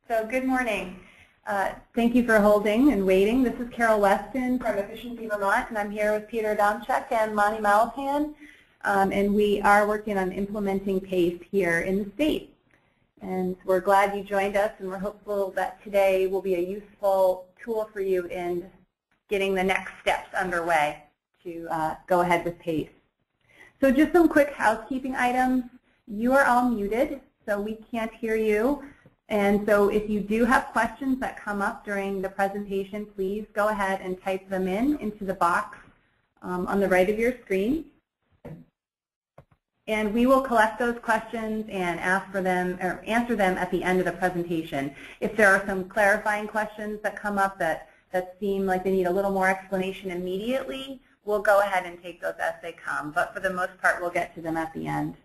So good morning. Thank you for holding and waiting. This is Carol Weston from Efficiency Vermont, and I'm here with Peter Adamczyk and Monty Malapan, and we are working on implementing PACE here in the state. And we're glad you joined us, and we're hopeful that today will be a useful tool for you in getting the next steps underway to go ahead with PACE. So just some quick housekeeping items. You are all muted, so we can't hear you. And so if you do have questions that come up during the presentation, please go ahead and type them into the box on the right of your screen. And we will collect those questions and ask for them or answer them at the end of the presentation. If there are some clarifying questions that come up that seem like they need a little more explanation immediately, we'll go ahead and take those as they come. But for the most part, we'll get to them at the end.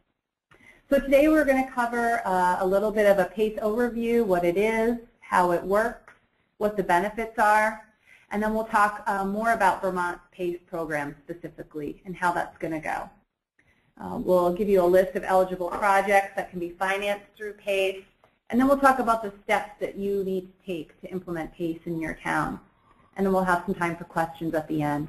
So today we're going to cover a little bit of a PACE overview, what it is, how it works, what the benefits are, and then we'll talk more about Vermont's PACE program specifically and how that's going to go. We'll give you a list of eligible projects that can be financed through PACE, and then we'll talk about the steps that you need to take to implement PACE in your town. And then we'll have some time for questions at the end.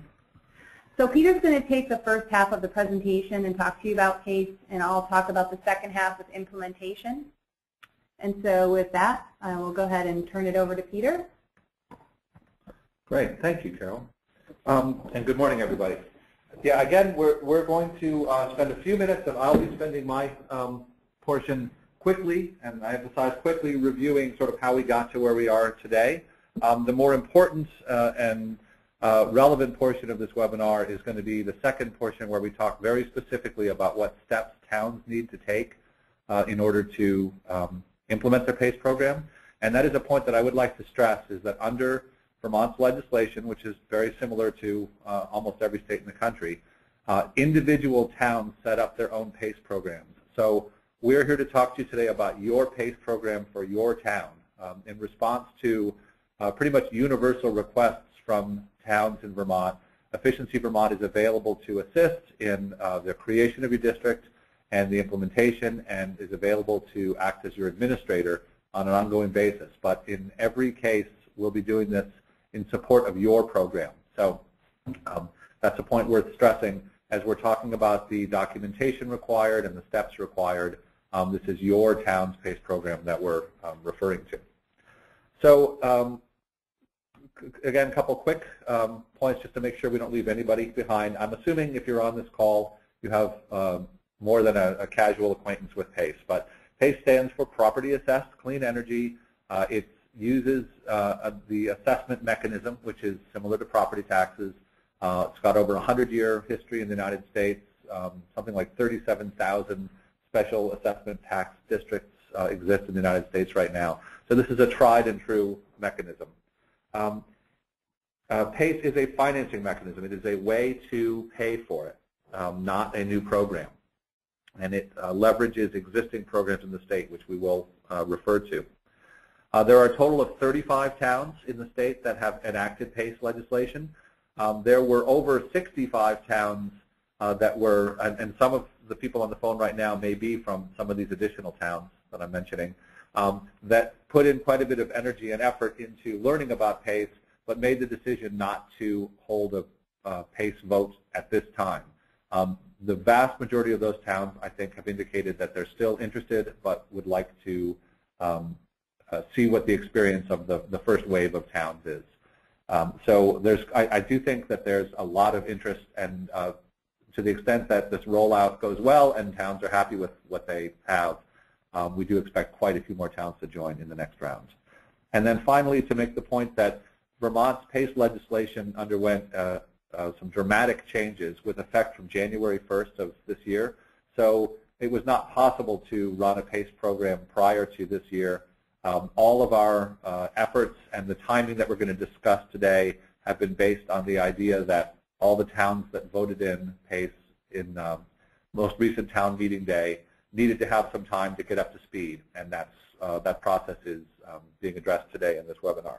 So Peter's going to take the first half of the presentation and talk to you about PACE, and I'll talk about the second half with implementation. And so with that, I will go ahead and turn it over to Peter. Great. Thank you, Carol. And good morning, everybody. Yeah, again, we're going to spend a few minutes, and I'll be spending my portion quickly, and I emphasize quickly, reviewing sort of how we got to where we are today. The more important and relevant portion of this webinar is going to be the second portion where we talk very specifically about what steps towns need to take in order to implement their PACE program. And that is a point that I would like to stress, is that under Vermont's legislation, which is very similar to almost every state in the country, individual towns set up their own PACE programs. So we're here to talk to you today about your PACE program for your town in response to pretty much universal requests from towns in Vermont. Efficiency Vermont is available to assist in the creation of your district and the implementation, and is available to act as your administrator on an ongoing basis. But in every case, we'll be doing this in support of your program. So that's a point worth stressing as we're talking about the documentation required and the steps required. This is your town's PACE program that we're referring to. So again, a couple quick points just to make sure we don't leave anybody behind. I'm assuming if you're on this call, you have more than a casual acquaintance with PACE. But PACE stands for Property Assessed Clean Energy. It uses the assessment mechanism, which is similar to property taxes. It's got over 100-year history in the United States. Something like 37,000 special assessment tax districts exist in the United States right now. So this is a tried and true mechanism. PACE is a financing mechanism. It is a way to pay for it, not a new program. And it leverages existing programs in the state, which we will refer to. There are a total of 35 towns in the state that have enacted PACE legislation. There were over 65 towns that were, and some of the people on the phone right now may be from some of these additional towns that I'm mentioning, that put in quite a bit of energy and effort into learning about PACE, but made the decision not to hold a PACE vote at this time. The vast majority of those towns, I think, have indicated that they're still interested, but would like to see what the experience of the first wave of towns is. So I do think that there's a lot of interest, and to the extent that this rollout goes well and towns are happy with what they have, we do expect quite a few more towns to join in the next round. And then finally, to make the point that Vermont's PACE legislation underwent some dramatic changes with effect from January 1st of this year. So it was not possible to run a PACE program prior to this year. All of our efforts and the timing that we're going to discuss today have been based on the idea that all the towns that voted in PACE in most recent town meeting day needed to have some time to get up to speed, and that process is being addressed today in this webinar.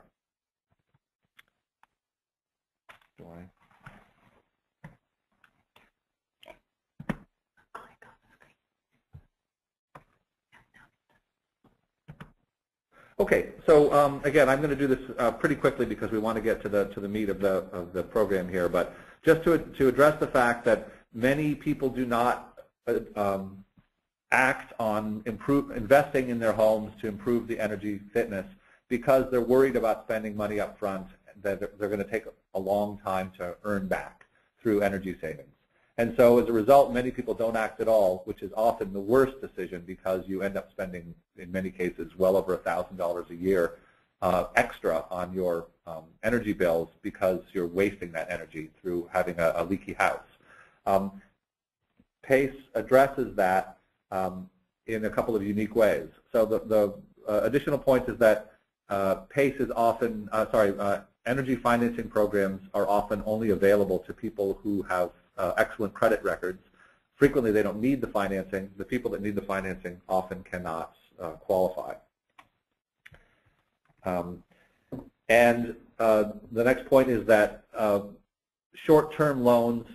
Okay, so again, I'm going to do this pretty quickly because we want to get to the meat of the program here. But just to address the fact that many people do not act on investing in their homes to improve the energy fitness because they're worried about spending money up front that they're going to take a long time to earn back through energy savings. And so as a result, many people don't act at all, which is often the worst decision because you end up spending, in many cases, well over $1,000 a year extra on your energy bills because you're wasting that energy through having a leaky house. PACE addresses that in a couple of unique ways. So the additional point is that PACE is often, energy financing programs are often only available to people who have excellent credit records. Frequently, they don't need the financing. The people that need the financing often cannot qualify. And the next point is that short-term loans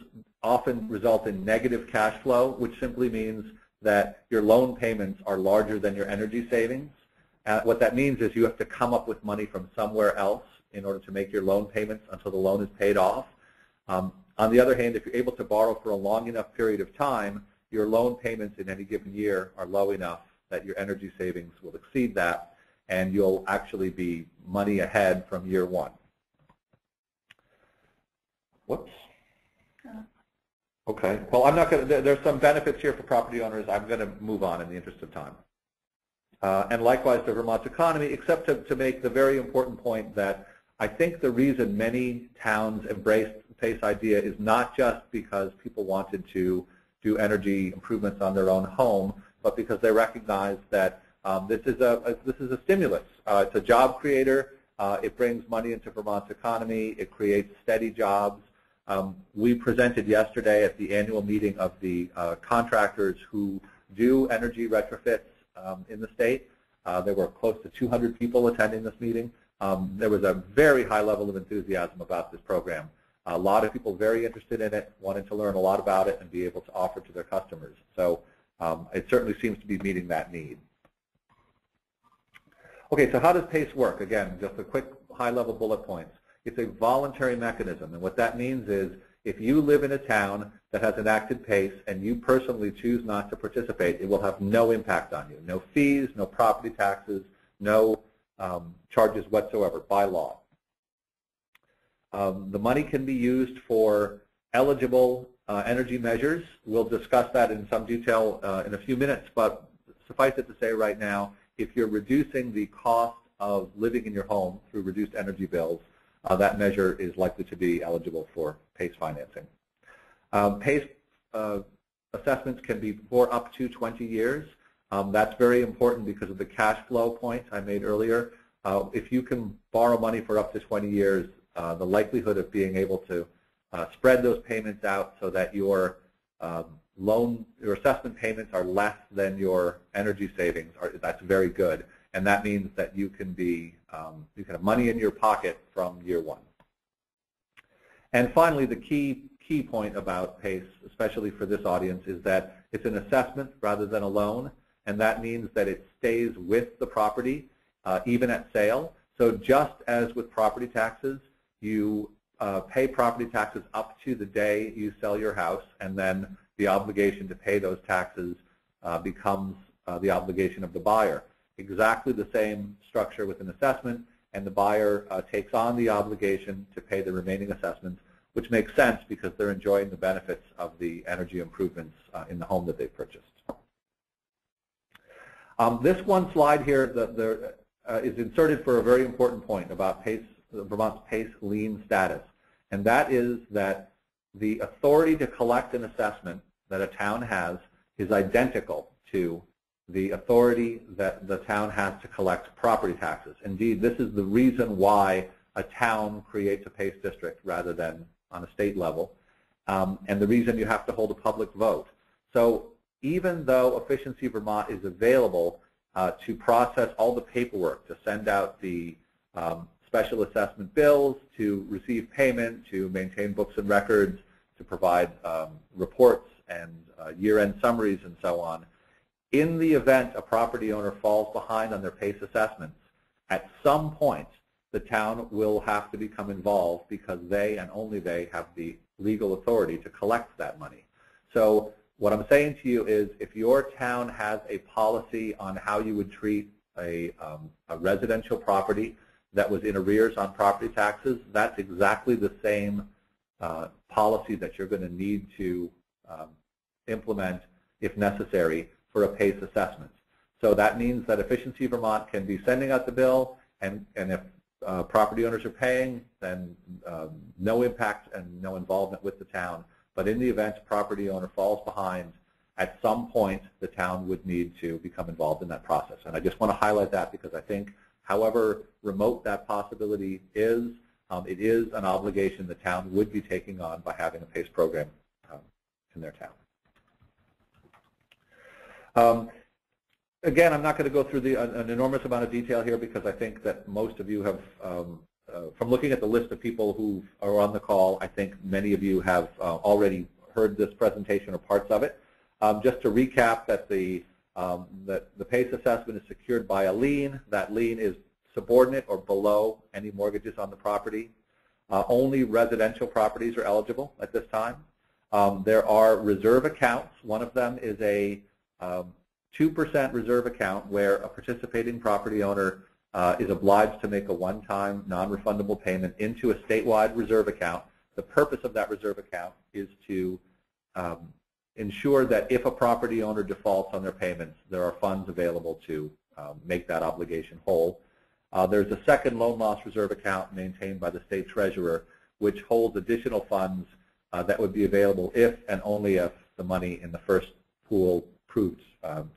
often result in negative cash flow, which simply means that your loan payments are larger than your energy savings. What that means is you have to come up with money from somewhere else in order to make your loan payments until the loan is paid off. On the other hand, if you're able to borrow for a long enough period of time, your loan payments in any given year are low enough that your energy savings will exceed that, and you'll actually be money ahead from year one. Whoops. Okay. Well, I'm not going to. There's some benefits here for property owners. I'm going to move on in the interest of time. And likewise to Vermont's economy, except to make the very important point that I think the reason many towns embraced the PACE idea is not just because people wanted to do energy improvements on their own home, but because they recognize that this is a stimulus. It's a job creator. It brings money into Vermont's economy. It creates steady jobs. We presented yesterday at the annual meeting of the contractors who do energy retrofits in the state. There were close to 200 people attending this meeting. There was a very high level of enthusiasm about this program. A lot of people very interested in it, wanting to learn a lot about it and be able to offer to their customers. So it certainly seems to be meeting that need. Okay, so how does PACE work? Again, just a quick high-level bullet points. It's a voluntary mechanism, and what that means is if you live in a town that has enacted PACE and you personally choose not to participate, it will have no impact on you. No fees, no property taxes, no charges whatsoever by law. The money can be used for eligible energy measures. We'll discuss that in some detail in a few minutes, but suffice it to say right now, if you're reducing the cost of living in your home through reduced energy bills, that measure is likely to be eligible for PACE financing. PACE assessments can be for up to 20 years. That's very important because of the cash flow point I made earlier. If you can borrow money for up to 20 years, the likelihood of being able to spread those payments out so that your your assessment payments are less than your energy savings, that's very good. And that means that you can have money in your pocket from year one. And finally, the key point about PACE, especially for this audience, is that it's an assessment rather than a loan, and that means that it stays with the property even at sale. So just as with property taxes, you pay property taxes up to the day you sell your house, and then the obligation to pay those taxes becomes the obligation of the buyer. Exactly the same structure with an assessment, and the buyer takes on the obligation to pay the remaining assessments, which makes sense because they're enjoying the benefits of the energy improvements in the home that they've purchased. This one slide here is inserted for a very important point about PACE, Vermont's PACE lien status, and that is that the authority to collect an assessment that a town has is identical to the authority that the town has to collect property taxes. Indeed, this is the reason why a town creates a PACE district rather than on a state level, and the reason you have to hold a public vote. So even though Efficiency Vermont is available to process all the paperwork, to send out the special assessment bills, to receive payment, to maintain books and records, to provide reports and year-end summaries and so on, in the event a property owner falls behind on their PACE assessments, At some point, the town will have to become involved because they and only they have the legal authority to collect that money. So what I'm saying to you is if your town has a policy on how you would treat a residential property that was in arrears on property taxes, that's exactly the same policy that you're going to need to implement, if necessary, for a PACE assessment. So that means that Efficiency Vermont can be sending out the bill, and if property owners are paying, then no impact and no involvement with the town. But in the event a property owner falls behind, at some point the town would need to become involved in that process. And I just want to highlight that because I think however remote that possibility is, it is an obligation the town would be taking on by having a PACE program in their town. Again, I'm not going to go through an enormous amount of detail here because I think that most of you have, from looking at the list of people who are on the call, I think many of you have already heard this presentation or parts of it. Just to recap that the PACE assessment is secured by a lien. That lien is subordinate or below any mortgages on the property. Only residential properties are eligible at this time. There are reserve accounts. One of them is a 2% reserve account where a participating property owner is obliged to make a one-time non-refundable payment into a statewide reserve account. The purpose of that reserve account is to ensure that if a property owner defaults on their payments, there are funds available to make that obligation whole. There's a second loan loss reserve account maintained by the state treasurer, which holds additional funds that would be available if and only if the money in the first pool proved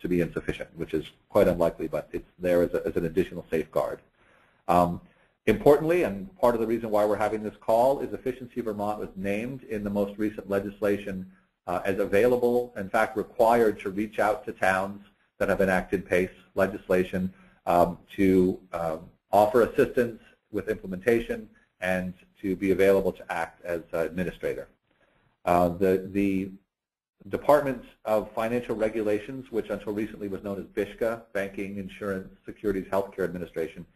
to be insufficient, which is quite unlikely, but it's there as an additional safeguard. Importantly, and part of the reason why we're having this call, is Efficiency Vermont was named in the most recent legislation as available, in fact required to reach out to towns that have enacted PACE legislation to offer assistance with implementation and to be available to act as administrator. The Department of Financial Regulations, which until recently was known as BISHCA, Banking, Insurance, Securities, Healthcare Administration,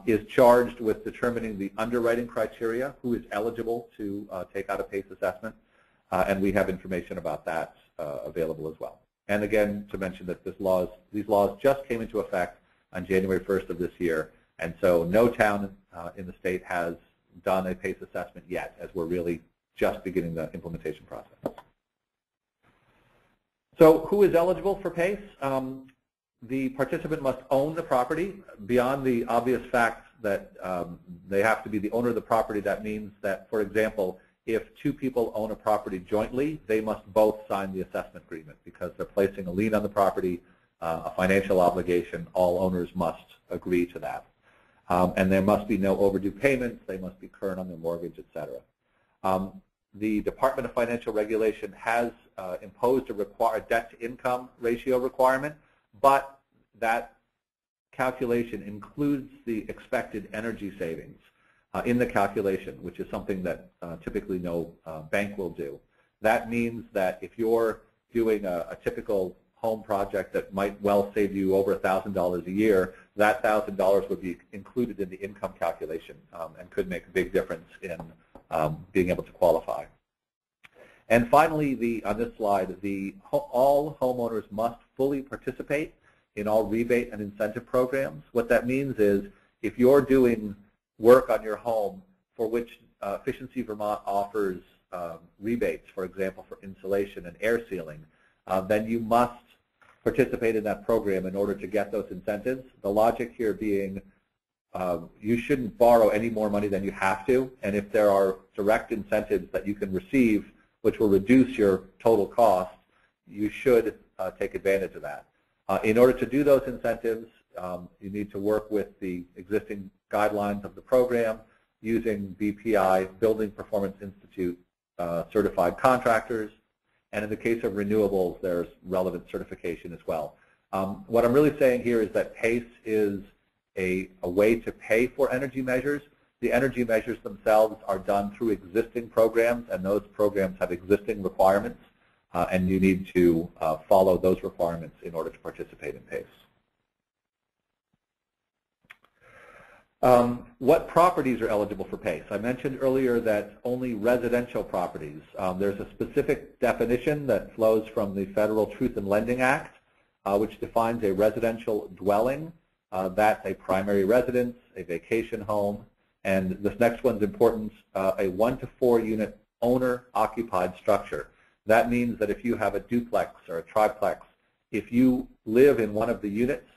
is charged with determining the underwriting criteria, who is eligible to take out a PACE assessment, and we have information about that available as well. And again, to mention that these laws just came into effect on January 1st of this year, and so no town in the state has done a PACE assessment yet, as we're really just beginning the implementation process. So who is eligible for PACE? The participant must own the property. Beyond the obvious fact that they have to be the owner of the property, that means that, for example, if two people own a property jointly, they must both sign the assessment agreement because they're placing a lien on the property, a financial obligation. All owners must agree to that. And there must be no overdue payments. They must be current on their mortgage, etc. The Department of Financial Regulation has imposed a debt-to-income ratio requirement, but that calculation includes the expected energy savings in the calculation, which is something that typically no bank will do. That means that if you're doing a typical home project that might well save you over $1,000 a year, that $1,000 would be included in the income calculation and could make a big difference in being able to qualify. And finally, on this slide, all homeowners must fully participate in all rebate and incentive programs. What that means is if you're doing work on your home for which Efficiency Vermont offers rebates, for example, for insulation and air sealing, then you must participate in that program in order to get those incentives. The logic here being you shouldn't borrow any more money than you have to, and if there are direct incentives that you can receive which will reduce your total cost, you should take advantage of that. In order to do those incentives, you need to work with the existing guidelines of the program using BPI, Building Performance Institute certified contractors, and in the case of renewables, there's relevant certification as well. What I'm really saying here is that PACE is a way to pay for energy measures. The energy measures themselves are done through existing programs, and those programs have existing requirements, and you need to follow those requirements in order to participate in PACE. What properties are eligible for PACE? I mentioned earlier that only residential properties. There's a specific definition that flows from the Federal Truth in Lending Act, which defines a residential dwelling. That's a primary residence, a vacation home, and this next one's important, a 1 to 4 unit owner-occupied structure. That means that if you have a duplex or a triplex, if you live in one of the units,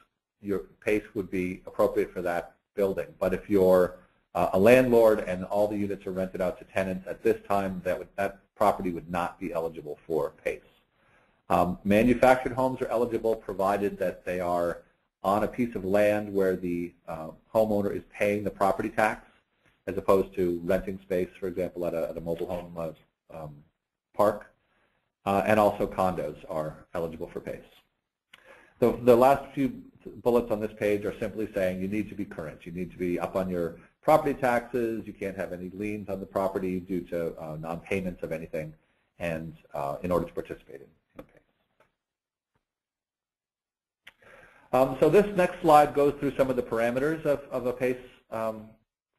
your PACE would be appropriate for that building. But if you're a landlord and all the units are rented out to tenants at this time, that property would not be eligible for PACE. Manufactured homes are eligible provided that they are on a piece of land where the homeowner is paying the property tax, as opposed to renting space, for example, at a mobile home park. And also condos are eligible for PACE. So the last few bullets on this page are simply saying you need to be current. You need to be up on your property taxes. You can't have any liens on the property due to non-payments of anything, and in order to participate in PACE. So this next slide goes through some of the parameters of a PACE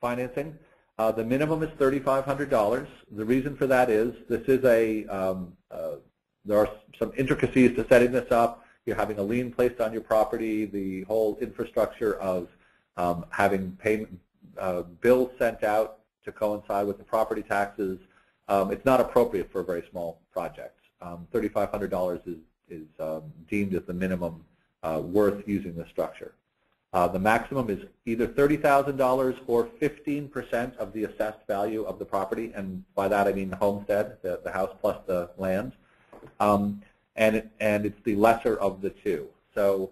financing. The minimum is $3,500. The reason for that is this is there are some intricacies to setting this up. You're having a lien placed on your property, the whole infrastructure of having payment bills sent out to coincide with the property taxes. It's not appropriate for a very small project. $3,500 is deemed as the minimum worth using the structure. The maximum is either $30,000 or 15% of the assessed value of the property, and by that I mean the homestead, the house plus the land. And it's the lesser of the two. So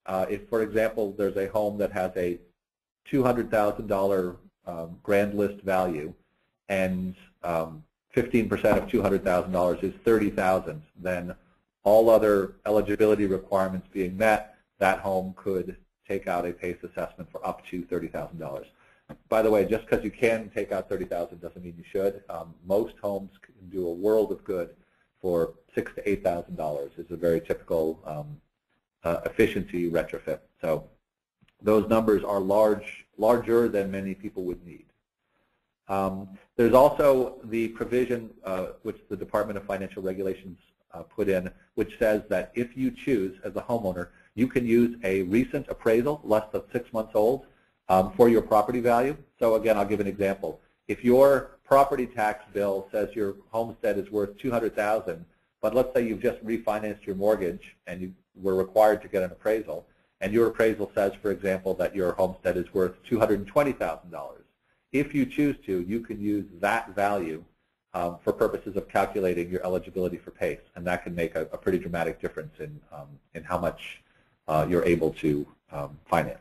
if, for example, there's a home that has a $200,000 grand list value and 15% of $200,000 is $30,000, then all other eligibility requirements being met, that home could take out a PACE assessment for up to $30,000. By the way, just because you can take out $30,000 doesn't mean you should. Most homes can do a world of good for $6,000 to $8,000. It's a very typical efficiency retrofit. So those numbers are larger than many people would need. There's also the provision which the Department of Financial Regulations put in, which says that if you choose, as a homeowner, you can use a recent appraisal, less than 6 months old, for your property value. So again, I'll give an example. If your property tax bill says your homestead is worth $200,000, but let's say you've just refinanced your mortgage and you were required to get an appraisal, and your appraisal says, for example, that your homestead is worth $220,000. If you choose to, you can use that value for purposes of calculating your eligibility for PACE, and that can make a pretty dramatic difference in how much you're able to finance.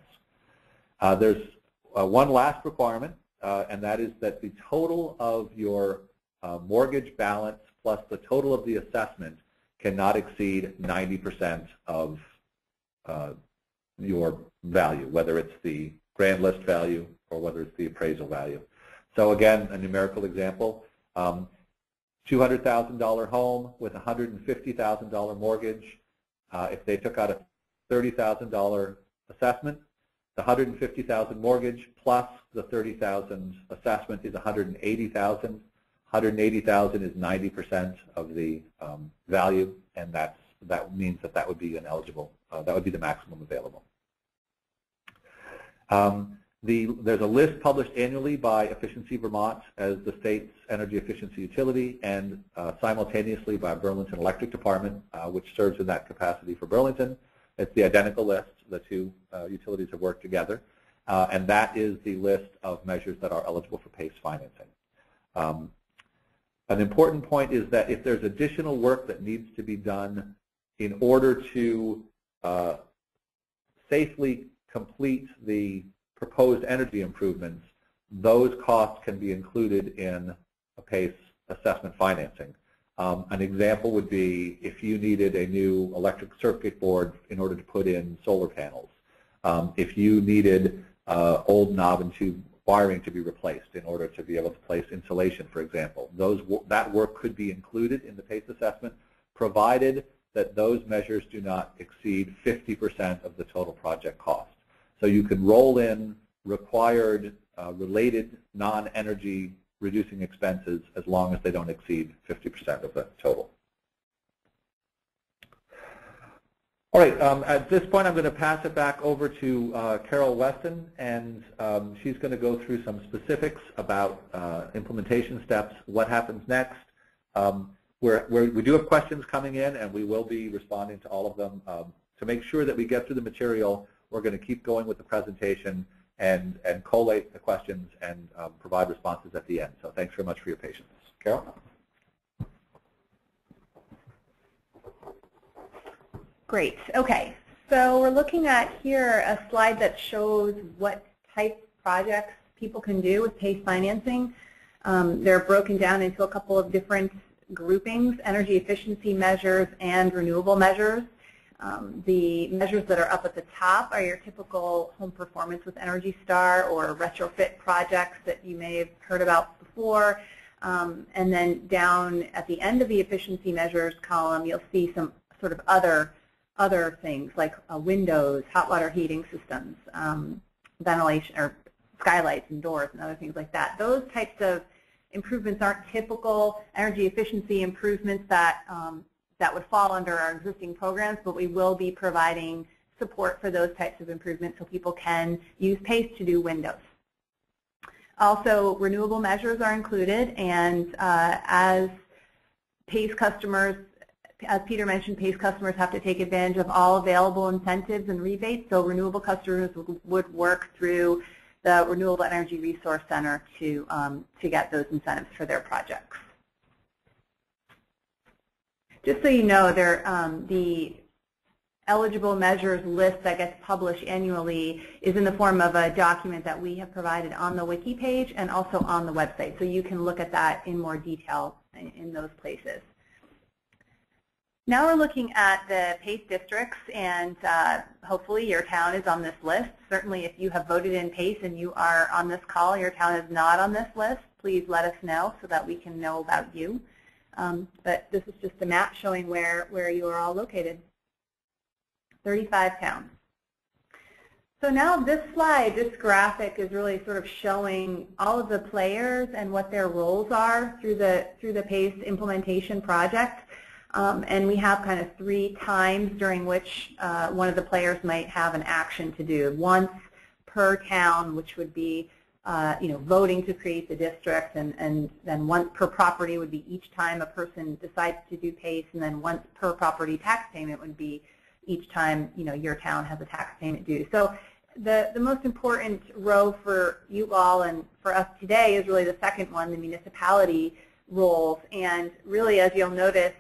There's one last requirement, and that is that the total of your mortgage balance plus the total of the assessment cannot exceed 90% of your value, whether it's the grand list value or whether it's the appraisal value. So again, a numerical example, $200,000 home with a $150,000 mortgage. If they took out a $30,000 assessment, the $150,000 mortgage plus the $30,000 assessment is $180,000. $180,000 is 90% of the value, and that means that would be an eligible. That would be the maximum available. There's a list published annually by Efficiency Vermont as the state's energy efficiency utility, and simultaneously by Burlington Electric Department, which serves in that capacity for Burlington. It's the identical list. The two utilities have worked together, and that is the list of measures that are eligible for PACE financing. An important point is that if there's additional work that needs to be done in order to safely complete the proposed energy improvements, those costs can be included in a PACE assessment financing. An example would be if you needed a new electric circuit board in order to put in solar panels. If you needed old knob and tube wiring to be replaced in order to be able to place insulation, for example. That work could be included in the PACE assessment, provided that those measures do not exceed 50% of the total project cost. So you can roll in required related non-energy reducing expenses as long as they don't exceed 50% of the total. All right, at this point I'm going to pass it back over to Carol Weston, and she's going to go through some specifics about implementation steps, what happens next. We do have questions coming in, and we will be responding to all of them. To make sure that we get through the material, we're going to keep going with the presentation and collate the questions and provide responses at the end. So thanks very much for your patience. Carol? Great. Okay. So we're looking at here a slide that shows what type of projects people can do with PACE financing. They're broken down into a couple of different groupings: energy efficiency measures and renewable measures. The measures that are up at the top are your typical home performance with Energy Star or retrofit projects that you may have heard about before. And then down at the end of the efficiency measures column, you'll see some sort of other things like windows, hot water heating systems, ventilation or skylights and doors and other things like that. Those types of improvements aren't typical energy efficiency improvements that would fall under our existing programs, but we will be providing support for those types of improvements so people can use PACE to do windows. Also, renewable measures are included, and as PACE customers, as Peter mentioned, PACE customers have to take advantage of all available incentives and rebates, so renewable customers would work through the Renewable Energy Resource Center to get those incentives for their projects. Just so you know, the eligible measures list that gets published annually is in the form of a document that we have provided on the wiki page and also on the website, so you can look at that in more detail in those places. Now we're looking at the PACE districts, and hopefully your town is on this list. Certainly if you have voted in PACE and you are on this call, your town is not on this list, please let us know so that we can know about you. But this is just a map showing where you are all located. 35 towns. So now this slide, this graphic is really sort of showing all of the players and what their roles are through the PACE implementation project. And we have kind of 3 times during which one of the players might have an action to do. Once per town, which would be voting to create the district, and then once per property would be each time a person decides to do PACE, and then once per property tax payment would be each time your town has a tax payment due. So the most important row for you all and for us today is really the second one, the municipality roles. And really, as you'll notice,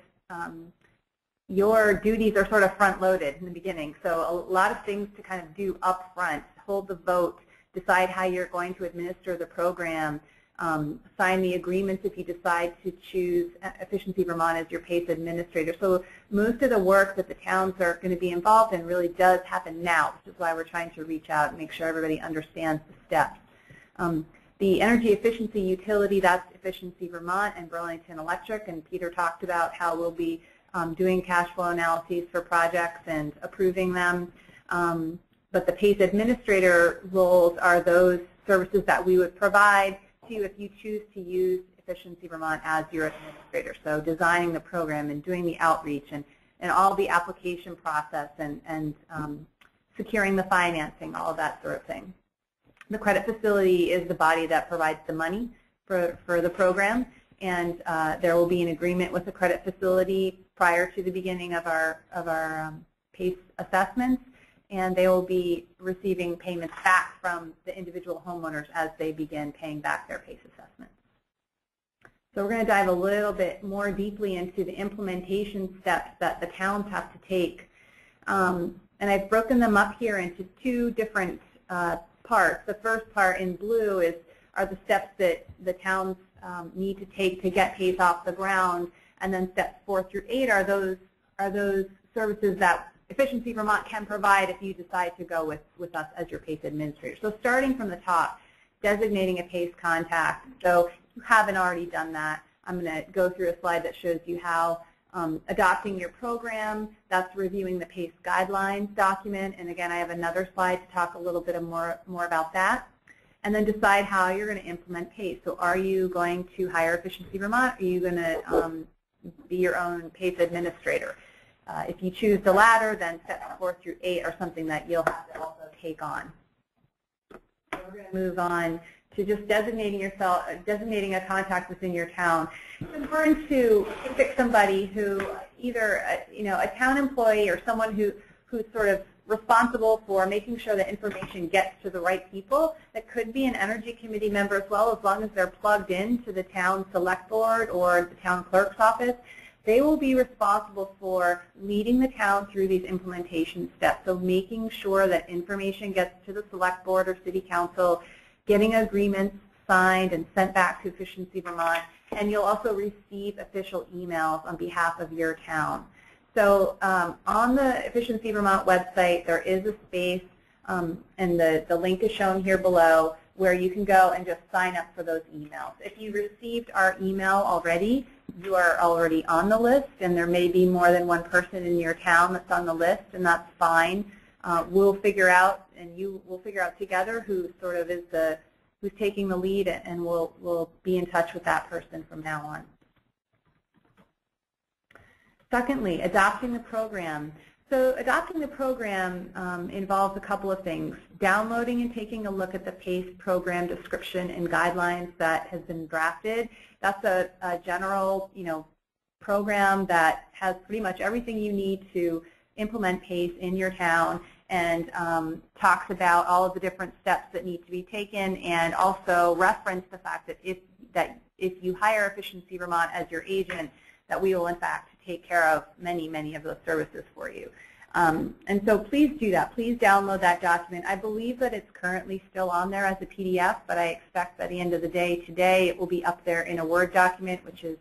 your duties are sort of front-loaded in the beginning. So a lot of things to kind of do up front: hold the vote, decide how you're going to administer the program, sign the agreements if you decide to choose Efficiency Vermont as your PACE administrator. So most of the work that the towns are going to be involved in really does happen now, which is why we're trying to reach out and make sure everybody understands the steps. The energy efficiency utility, that's Efficiency Vermont and Burlington Electric, and Peter talked about how we'll be doing cash flow analyses for projects and approving them. But the PACE administrator roles are those services that we would provide to you if you choose to use Efficiency Vermont as your administrator. So designing the program and doing the outreach and all the application process and securing the financing, all of that sort of thing. The credit facility is the body that provides the money for the program, and there will be an agreement with the credit facility prior to the beginning of our PACE assessments, and they will be receiving payments back from the individual homeowners as they begin paying back their PACE assessments. So we're going to dive a little bit more deeply into the implementation steps that the towns have to take. And I've broken them up here into 2 different parts. The first part in blue are the steps that the towns need to take to get PACE off the ground, and then steps 4 through 8 are those services that Efficiency Vermont can provide if you decide to go with us as your PACE administrator. So starting from the top, designating a PACE contact. So if you haven't already done that, I'm going to go through a slide that shows you how Adopting your program, that's reviewing the PACE guidelines document. And again, I have another slide to talk a little bit more about that. And then decide how you're going to implement PACE. So are you going to hire Efficiency Vermont? Are you going to be your own PACE administrator? If you choose the latter, then steps 4 through 8 are something that you'll have to also take on. So we're going to move on to just designating a contact within your town. It's important to pick somebody who either a town employee or someone who's sort of responsible for making sure that information gets to the right people. That could be an Energy Committee member as well, as long as they're plugged into the town select board or the town clerk's office. They will be responsible for leading the town through these implementation steps. So making sure that information gets to the select board or city council, getting agreements signed and sent back to Efficiency Vermont, and you'll also receive official emails on behalf of your town. So on the Efficiency Vermont website, there is a space, and the link is shown here below, where you can go and just sign up for those emails. If you received our email already, you are already on the list, and there may be more than one person in your town that's on the list, and that's fine. We'll figure out, and you will figure out together who sort of is who's taking the lead, and we'll be in touch with that person from now on. Secondly, adopting the program. So adopting the program involves a couple of things. Downloading and taking a look at the PACE program description and guidelines that has been drafted. That's a general program that has pretty much everything you need to implement PACE in your town, and talks about all of the different steps that need to be taken, and also reference the fact that if you hire Efficiency Vermont as your agent, that we will in fact take care of many of those services for you. And so please do that. Please download that document. I believe that it's currently still on there as a PDF, but I expect by the end of the day today it will be up there in a Word document, which is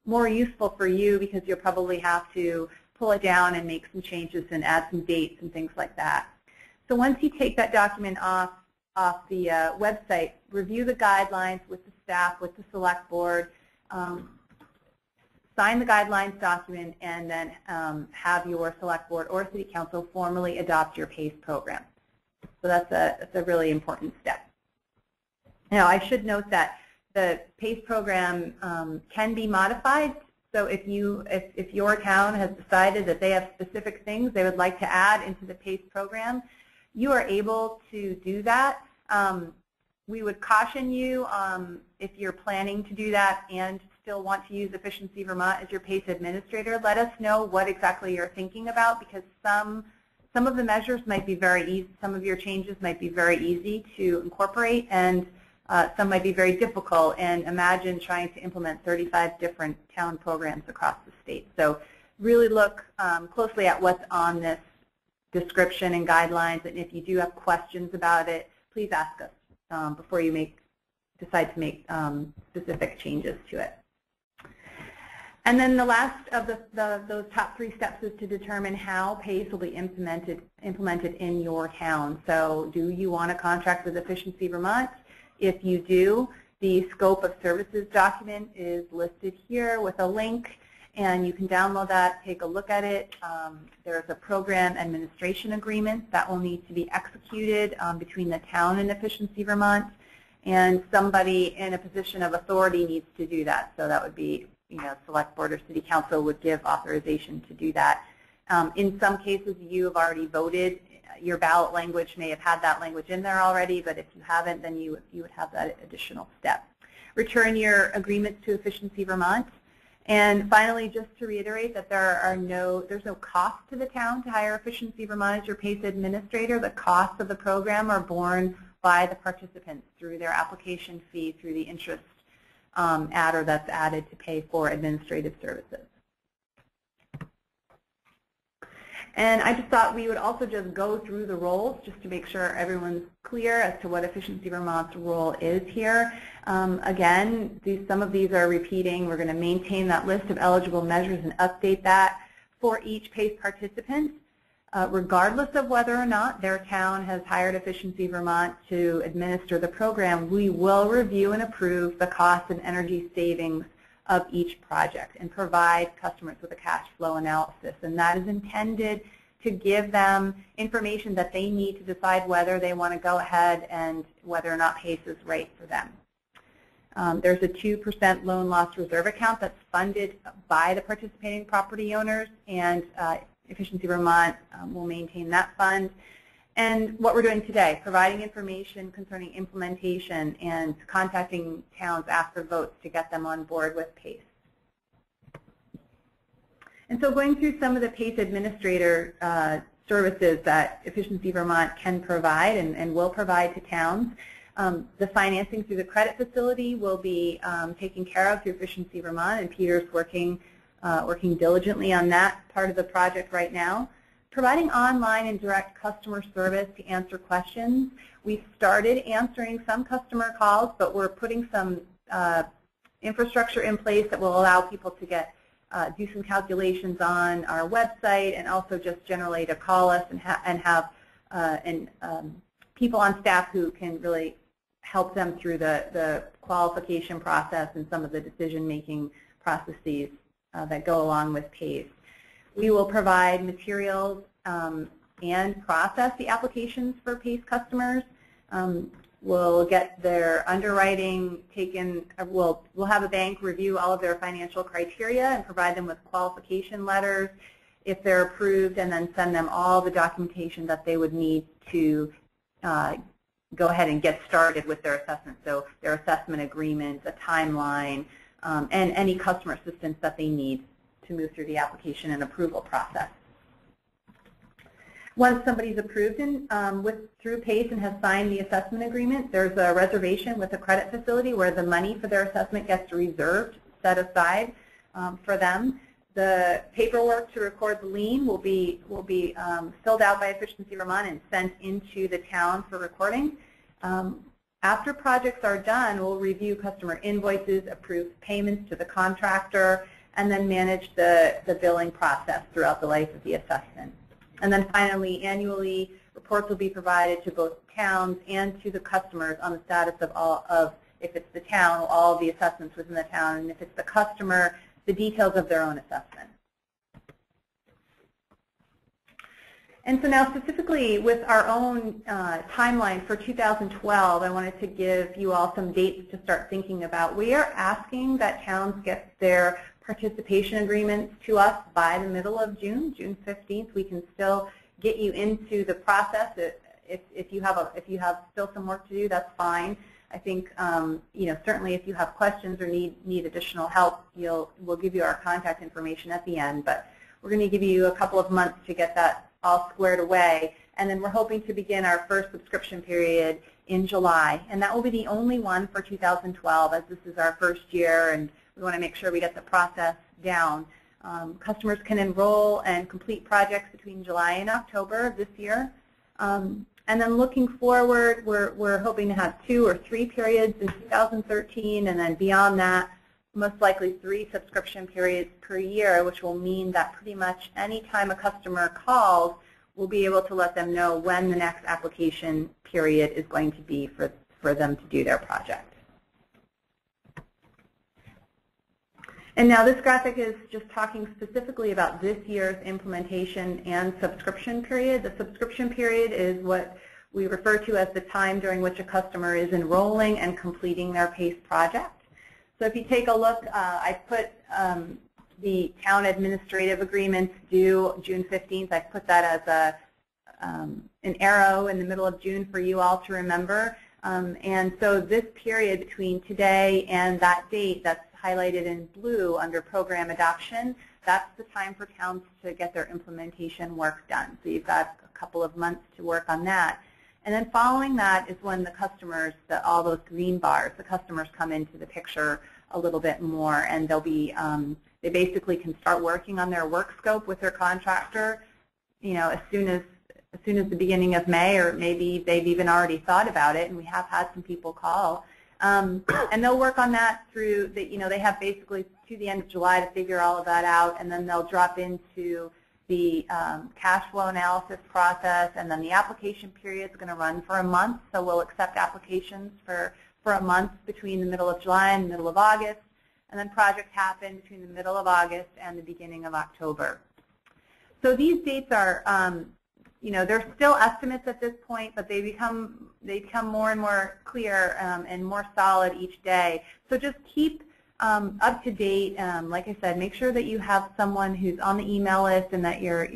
more useful for you because you'll probably have to pull it down and make some changes and add some dates and things like that. So once you take that document off the website, review the guidelines with the staff, with the select board, sign the guidelines document, and then have your select board or city council formally adopt your PACE program. So that's a really important step. Now, I should note that the PACE program can be modified. So if your town has decided that they have specific things they would like to add into the PACE program, you are able to do that. We would caution you if you're planning to do that and still want to use Efficiency Vermont as your PACE administrator, let us know what exactly you're thinking about, because some of the measures might be very easy, some of your changes might be very easy to incorporate, and some might be very difficult. And imagine trying to implement 35 different town programs across the state. So really look closely at what's on this description and guidelines, and if you do have questions about it, please ask us before you decide to make specific changes to it. And then the last of those top 3 steps is to determine how PACE will be implemented in your town. So do you want to contract with Efficiency Vermont? If you do, the scope of services document is listed here with a link, and you can download that, take a look at it. There's a program administration agreement that will need to be executed between the town and Efficiency Vermont, and somebody in a position of authority needs to do that. So that would be, select board or city council would give authorization to do that. In some cases, you have already voted. Your ballot language may have had that language in there already, but if you haven't, then you would have that additional step. Return your agreements to Efficiency Vermont. And finally, just to reiterate that there's no cost to the town to hire Efficiency Vermont as your PACE administrator. The costs of the program are borne by the participants through their application fee, through the interest adder that's added to pay for administrative services. And I just thought we would also just go through the roles just to make sure everyone's clear as to what Efficiency Vermont's role is here. Again, some of these are repeating. We're going to maintain that list of eligible measures and update that for each PACE participant, regardless of whether or not their town has hired Efficiency Vermont to administer the program. We will review and approve the cost and energy savings of each project and provide customers with a cash flow analysis. And that is intended to give them information that they need to decide whether they want to go ahead and whether or not PACE is right for them. There's a 2% loan loss reserve account that's funded by the participating property owners, and Efficiency Vermont will maintain that fund. And what we're doing today, providing information concerning implementation and contacting towns after votes to get them on board with PACE. And so going through some of the PACE administrator services that Efficiency Vermont can provide and will provide to towns. The financing through the credit facility will be taken care of through Efficiency Vermont, and Peter's working diligently on that part of the project right now. Providing online and direct customer service to answer questions. We've started answering some customer calls, but we're putting some infrastructure in place that will allow people to do some calculations on our website, and also just generally to call us and have people on staff who can really help them through the qualification process and some of the decision-making processes that go along with PACE. We will provide materials and process the applications for PACE customers. We'll get their underwriting taken. We'll have a bank review all of their financial criteria and provide them with qualification letters if they're approved, and then send them all the documentation that they would need to go ahead and get started with their assessment. So their assessment agreement, a timeline, and any customer assistance that they need to move through the application and approval process. Once somebody's approved through PACE and has signed the assessment agreement, there's a reservation with the credit facility where the money for their assessment gets reserved, set aside for them. The paperwork to record the lien will be filled out by Efficiency Vermont and sent into the town for recording. After projects are done, we'll review customer invoices, approve payments to the contractor, and then manage the billing process throughout the life of the assessment. And then finally, annually, reports will be provided to both towns and to the customers on the status of if it's the town, all of the assessments within the town, and if it's the customer, the details of their own assessment. And so now specifically with our own timeline for 2012, I wanted to give you all some dates to start thinking about. We are asking that towns get their participation agreements to us by the middle of June, June 15th. We can still get you into the process. If you have still some work to do, that's fine. I think certainly if you have questions or need additional help, we'll give you our contact information at the end. But we're going to give you a couple of months to get that all squared away, and then we're hoping to begin our first subscription period in July, and that will be the only one for 2012, as this is our first year, and we want to make sure we get the process down. Customers can enroll and complete projects between July and October of this year. And then looking forward, we're hoping to have 2 or 3 periods in 2013, and then beyond that, most likely 3 subscription periods per year, which will mean that pretty much any time a customer calls, we'll be able to let them know when the next application period is going to be for them to do their project. And now this graphic is just talking specifically about this year's implementation and subscription period. The subscription period is what we refer to as the time during which a customer is enrolling and completing their PACE project. So if you take a look, I put the town administrative agreements due June 15th. I put that as an arrow in the middle of June for you all to remember. And so this period between today and that date that's highlighted in blue under program adoption, that's the time for towns to get their implementation work done. So you've got a couple of months to work on that. And then following that is when the customers, all those green bars, the customers come into the picture a little bit more, and they'll be, they basically can start working on their work scope with their contractor, as soon as the beginning of May, or maybe they've even already thought about it, and we have had some people call. And they'll work on that through, they have basically to the end of July to figure all of that out, and then they'll drop into the cash flow analysis process, and then the application period is going to run for a month. So we'll accept applications for a month between the middle of July and the middle of August. and then projects happen between the middle of August and the beginning of October. So these dates are, they're still estimates at this point, but they become more and more clear and more solid each day. So just keep up to date. Like I said, make sure that you have someone who's on the email list and that you're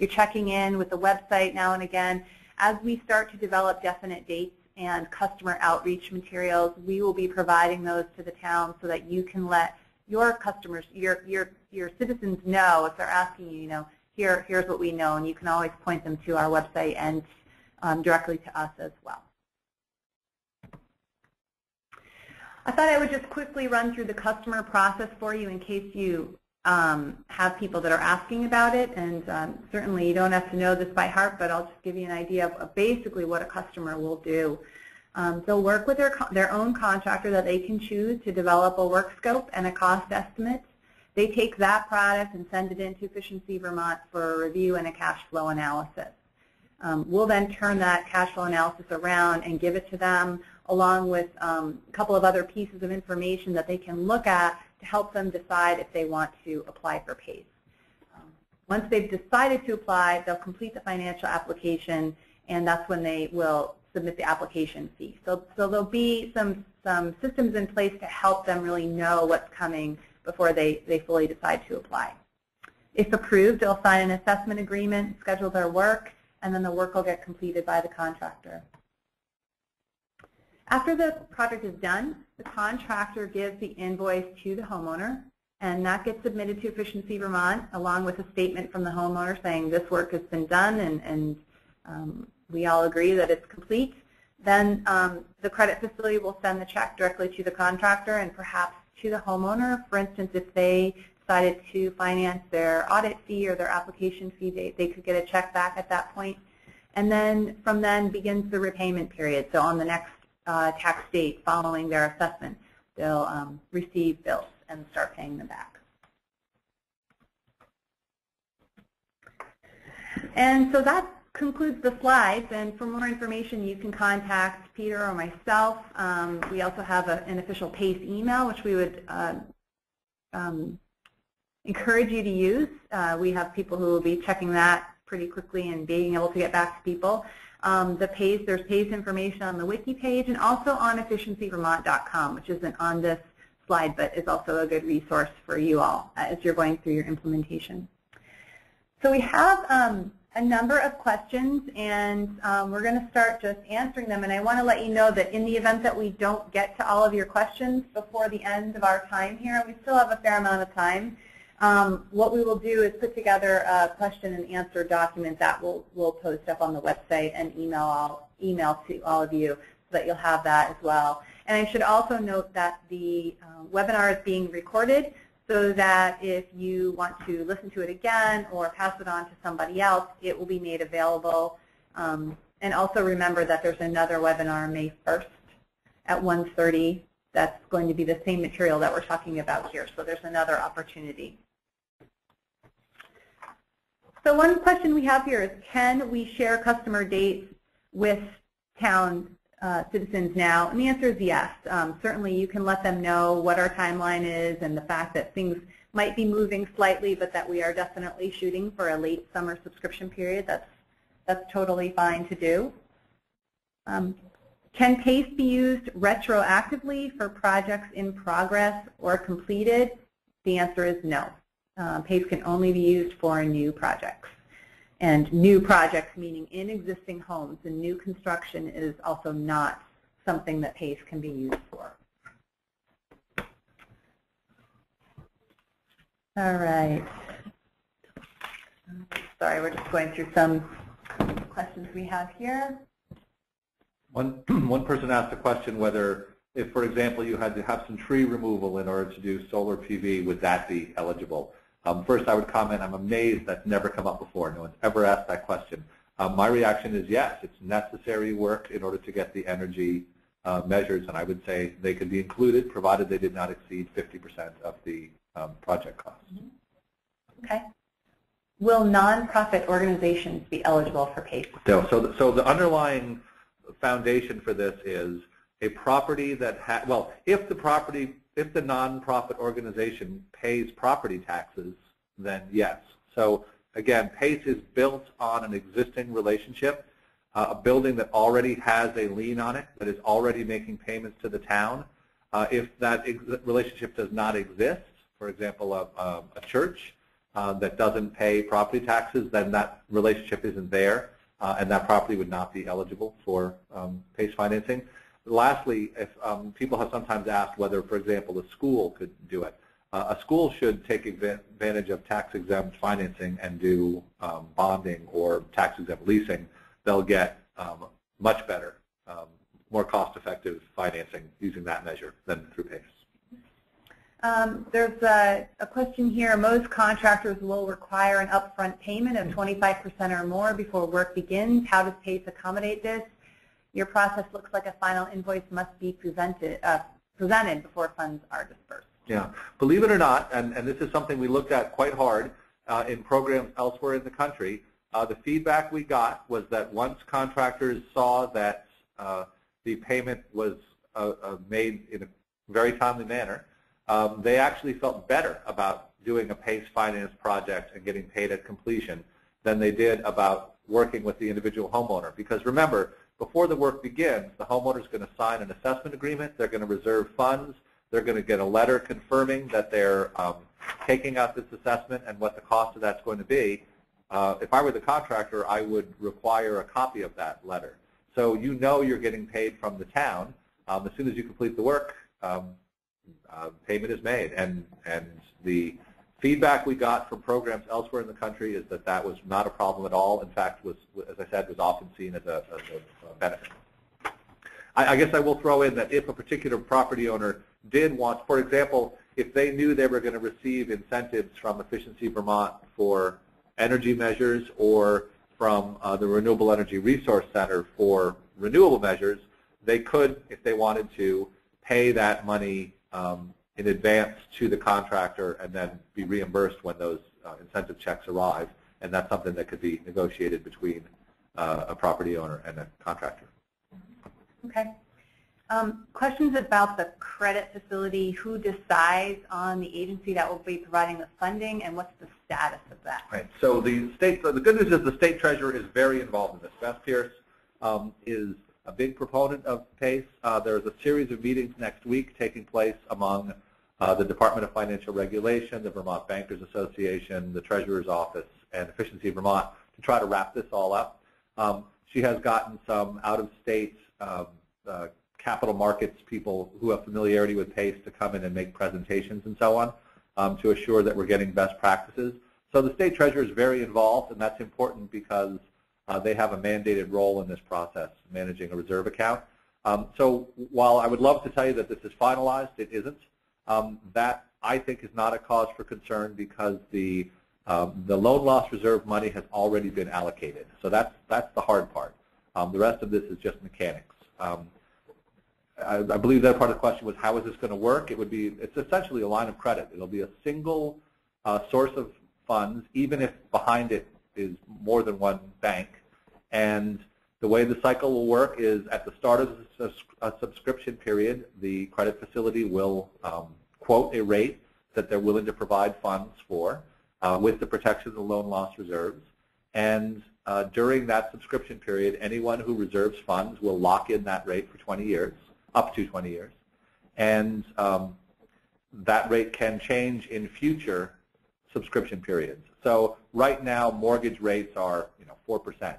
checking in with the website now and again. As we start to develop definite dates and customer outreach materials, we will be providing those to the town so that you can let your customers, your citizens know if they're asking you, here's what we know, and you can always point them to our website and directly to us as well. I thought I would just quickly run through the customer process for you in case you have people that are asking about it, and certainly you don't have to know this by heart, but I'll just give you an idea of basically what a customer will do. They'll work with their own contractor that they can choose to develop a work scope and a cost estimate. They take that product and send it into Efficiency Vermont for a review and a cash flow analysis. We'll then turn that cash flow analysis around and give it to them along with a couple of other pieces of information that they can look at to help them decide if they want to apply for PACE. Once they've decided to apply, they'll complete the financial application, and that's when they will submit the application fee. So there'll be some systems in place to help them really know what's coming before they fully decide to apply. If approved, they'll sign an assessment agreement, schedule their work, and then the work will get completed by the contractor. After the project is done, the contractor gives the invoice to the homeowner, and that gets submitted to Efficiency Vermont along with a statement from the homeowner saying this work has been done and we all agree that it's complete. Then the credit facility will send the check directly to the contractor and perhaps to the homeowner. For instance, if they decided to finance their audit fee or their application fee, they could get a check back at that point. And then from then begins the repayment period. So on the next tax date following their assessment, they'll receive bills and start paying them back. And so that concludes the slides, and for more information you can contact Peter or myself. We also have an official PACE email which we would encourage you to use. We have people who will be checking that pretty quickly and being able to get back to people. There's PACE information on the wiki page and also on efficiencyvermont.com, which isn't on this slide but is also a good resource for you all as you're going through your implementation. So we have a number of questions, and we're going to start just answering them. And I want to let you know that in the event that we don't get to all of your questions before the end of our time here, we still have a fair amount of time. What we will do is put together a question and answer document that we'll post up on the website and email to all of you so that you'll have that as well. And I should also note that the webinar is being recorded, so that if you want to listen to it again or pass it on to somebody else, it will be made available. And also remember that there's another webinar May 1st at 1:30 that's going to be the same material that we're talking about here. So there's another opportunity. So one question we have here is, can we share customer dates with town citizens now? And the answer is yes. Certainly you can let them know what our timeline is and the fact that things might be moving slightly, but that we are definitely shooting for a late summer subscription period. That's totally fine to do. Can PACE be used retroactively for projects in progress or completed? The answer is no. PACE can only be used for new projects. And new projects meaning in existing homes, and new construction is also not something that PACE can be used for. All right. Sorry, we're just going through some questions we have here. One person asked a question whether, if, for example, you had to have some tree removal in order to do solar PV, would that be eligible? First, I would comment, I'm amazed that's never come up before. No one's ever asked that question. My reaction is yes, it's necessary work in order to get the energy measures, and I would say they could be included, provided they did not exceed 50% of the project cost. Okay. Will nonprofit organizations be eligible for PACE? So the underlying foundation for this is a property that well, if the property the nonprofit organization pays property taxes, then yes. So again, PACE is built on an existing relationship, a building that already has a lien on it, that is already making payments to the town. If that relationship does not exist, for example, a church that doesn't pay property taxes, then that relationship isn't there, and that property would not be eligible for PACE financing. Lastly, if people have sometimes asked whether, for example, a school could do it. A school should take advantage of tax-exempt financing and do bonding or tax-exempt leasing. They'll get much better, more cost-effective financing using that measure than through PACE. There's a question here. Most contractors will require an upfront payment of 25% or more before work begins. How does PACE accommodate this? Your process looks like a final invoice must be presented before funds are dispersed. Yeah, believe it or not, and this is something we looked at quite hard in programs elsewhere in the country, the feedback we got was that once contractors saw that the payment was made in a very timely manner, they actually felt better about doing a PACE finance project and getting paid at completion than they did about working with the individual homeowner. Because remember, before the work begins, the homeowner is going to sign an assessment agreement, they're going to reserve funds, they're going to get a letter confirming that they're taking out this assessment and what the cost of that's going to be. If I were the contractor, I would require a copy of that letter. So you know you're getting paid from the town. As soon as you complete the work, payment is made. And the feedback we got from programs elsewhere in the country is that that was not a problem at all. In fact, was, as I said, was often seen as a benefit. I guess I will throw in that if a particular property owner did want, for example, if they knew they were going to receive incentives from Efficiency Vermont for energy measures or from the Renewable Energy Resource Center for renewable measures, they could, if they wanted to, pay that money in advance to the contractor and then be reimbursed when those incentive checks arrive. And that's something that could be negotiated between a property owner and a contractor. Okay. Questions about the credit facility. Who decides on the agency that will be providing the funding, and what's the status of that? Right. So the good news is the state treasurer is very involved in this. Beth Pierce is a big proponent of PACE. There's a series of meetings next week taking place among the Department of Financial Regulation, the Vermont Bankers Association, the Treasurer's Office, and Efficiency Vermont to try to wrap this all up. She has gotten some out-of-state capital markets people who have familiarity with PACE to come in and make presentations and so on to assure that we're getting best practices. So the state treasurer is very involved, and that's important because they have a mandated role in this process, managing a reserve account. So while I would love to tell you that this is finalized, it isn't. That, I think, is not a cause for concern because the loan loss reserve money has already been allocated. So that's the hard part. The rest of this is just mechanics. I believe that part of the question was, how is this going to work? It's essentially a line of credit. It'll be a single source of funds, even if behind it is more than one bank. And the way the cycle will work is at the start of a subscription period, the credit facility will quote a rate that they're willing to provide funds for with the protection of the loan loss reserves. And during that subscription period, anyone who reserves funds will lock in that rate for 20 years, up to 20 years. And that rate can change in future subscription periods. So right now, mortgage rates are 4%.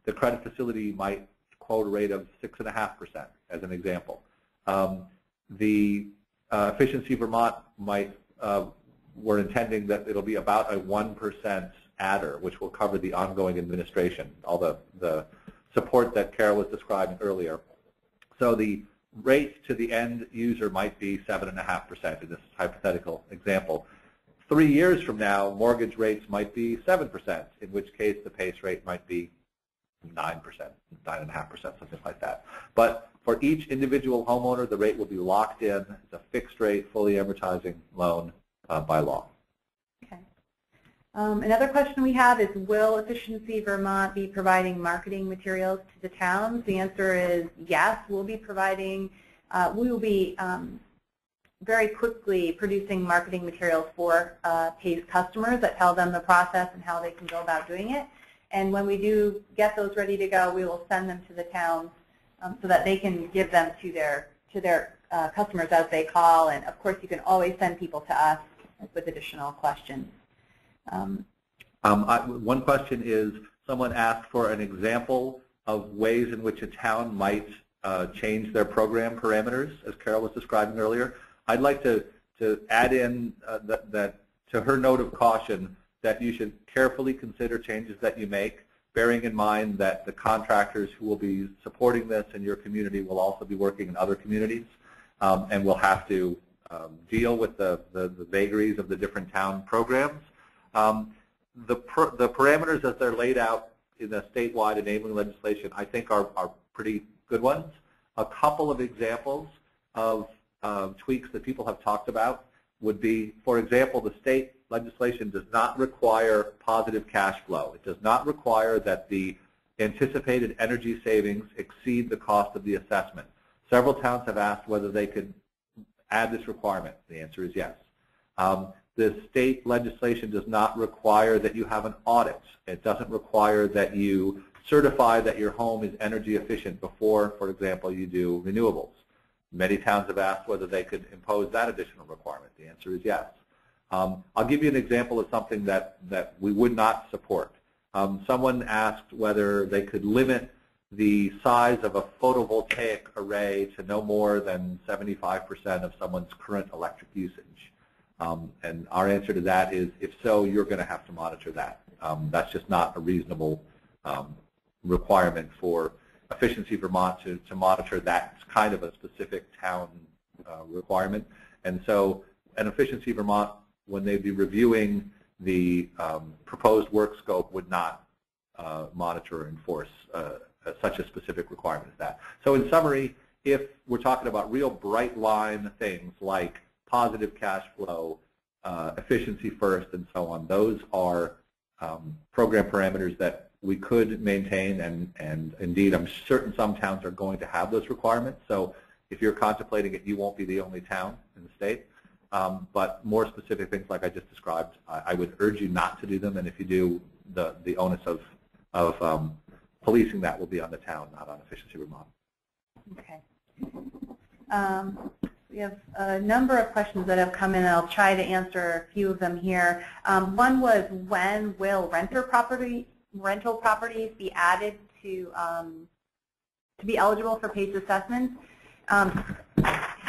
The credit facility might quote a rate of 6.5%, as an example. The Efficiency Vermont we're intending that it'll be about a 1% adder, which will cover the ongoing administration, all the support that Carol was describing earlier. So the rate to the end user might be 7.5% in this hypothetical example. 3 years from now, mortgage rates might be 7%, in which case the PACE rate might be 9%, 9.5%, something like that. But for each individual homeowner, the rate will be locked in. It's a fixed rate, fully amortizing loan by law. Okay. Another question we have is, will Efficiency Vermont be providing marketing materials to the towns? The answer is yes. We'll be providing, we will be very quickly producing marketing materials for PACE customers that tell them the process and how they can go about doing it. And when we do get those ready to go, we will send them to the towns so that they can give them to their customers as they call. And of course, you can always send people to us with additional questions. One question is, someone asked for an example of ways in which a town might change their program parameters, as Carol was describing earlier. I'd like to add in that to her note of caution that you should carefully consider changes that you make, bearing in mind that the contractors who will be supporting this in your community will also be working in other communities, and will have to deal with the vagaries of the different town programs. The parameters as they're laid out in the statewide enabling legislation, I think are pretty good ones. A couple of examples of tweaks that people have talked about would be, for example, the state legislation does not require positive cash flow. It does not require that the anticipated energy savings exceed the cost of the assessment. Several towns have asked whether they could add this requirement. The answer is yes. The state legislation does not require that you have an audit. It doesn't require that you certify that your home is energy efficient before, for example, you do renewables. Many towns have asked whether they could impose that additional requirement. The answer is yes. I'll give you an example of something that we would not support. Someone asked whether they could limit the size of a photovoltaic array to no more than 75% of someone's current electric usage. And our answer to that is, if so, you're going to have to monitor that. That's just not a reasonable requirement for Efficiency Vermont to monitor that kind of a specific town requirement. And so an Efficiency Vermont, when they'd be reviewing the proposed work scope, would not monitor or enforce such a specific requirement as that. So in summary, if we're talking about real bright line things like positive cash flow, efficiency first, and so on, those are program parameters that we could maintain, and indeed I'm certain some towns are going to have those requirements. So if you're contemplating it, you won't be the only town in the state. But more specific things like I just described, I would urge you not to do them, and if you do, the onus of policing that will be on the town, not on Efficiency Vermont. Okay. We have a number of questions that have come in, and I'll try to answer a few of them here. One was, when will rental properties be added to be eligible for PACE assessments?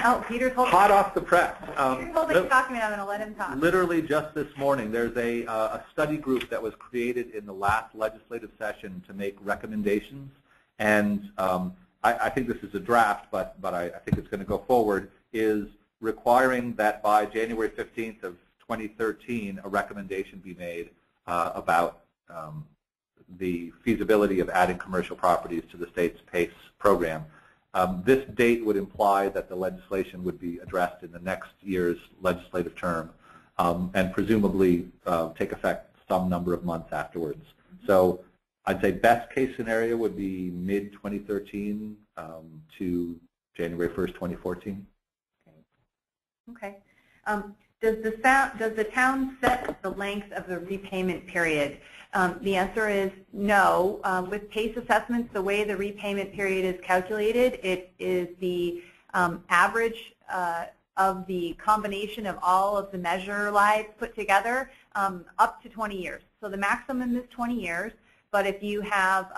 Oh, Peter's holding. Hot off the press. Peter's holding the document. I'm going to let him talk. Literally just this morning, there's a study group that was created in the last legislative session to make recommendations, and I think this is a draft, but I think it's going to go forward, is requiring that by January 15th of 2013, a recommendation be made about the feasibility of adding commercial properties to the state's PACE program. This date would imply that the legislation would be addressed in the next year's legislative term, and presumably take effect some number of months afterwards. So I'd say best case scenario would be mid-2013 to January 1st, 2014. Okay. Does the town set the length of the repayment period? The answer is no. With PACE assessments, the way the repayment period is calculated, it is the average of the combination of all of the measure lives put together up to 20 years. So the maximum is 20 years. But if you have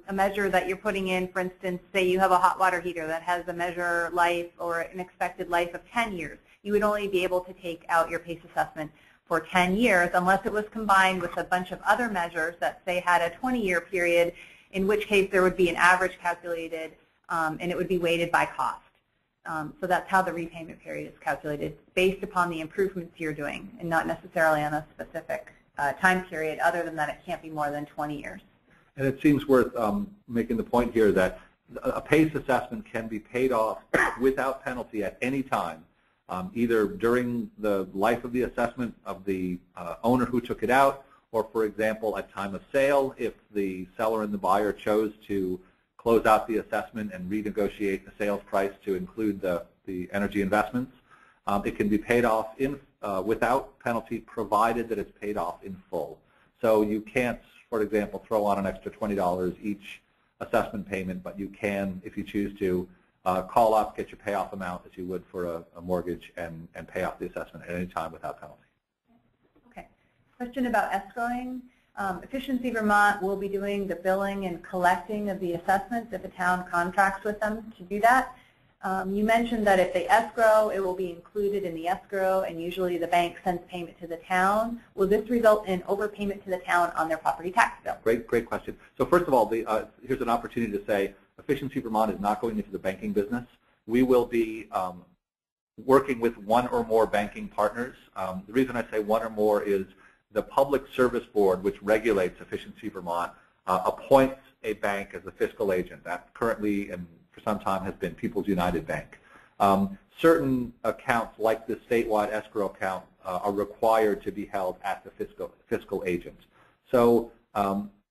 a measure that you're putting in, for instance, say you have a hot water heater that has a measure life or an expected life of 10 years, you would only be able to take out your PACE assessment for 10 years unless it was combined with a bunch of other measures that, say, had a 20-year period, in which case there would be an average calculated, and it would be weighted by cost. So that's how the repayment period is calculated, based upon the improvements you're doing, and not necessarily on a specific time period, other than that it can't be more than 20 years. And it seems worth making the point here that a PACE assessment can be paid off without penalty at any time, either during the life of the assessment of the owner who took it out, or, for example, at time of sale, if the seller and the buyer chose to close out the assessment and renegotiate the sales price to include the energy investments. It can be paid off without penalty, provided that it's paid off in full. So you can't, for example, throw on an extra $20 each assessment payment, but you can, if you choose to, call up, get your payoff amount as you would for a mortgage, and pay off the assessment at any time without penalty. Okay. Question about escrowing. Efficiency Vermont will be doing the billing and collecting of the assessments if a town contracts with them to do that. You mentioned that if they escrow, it will be included in the escrow, and usually the bank sends payment to the town. Will this result in overpayment to the town on their property tax bill? Great question. So first of all, here's an opportunity to say Efficiency Vermont is not going into the banking business. We will be working with one or more banking partners. The reason I say one or more is the Public Service Board, which regulates Efficiency Vermont, appoints a bank as a fiscal agent. That currently and for some time has been People's United Bank. Certain accounts, like the statewide escrow account, are required to be held at the fiscal agent. So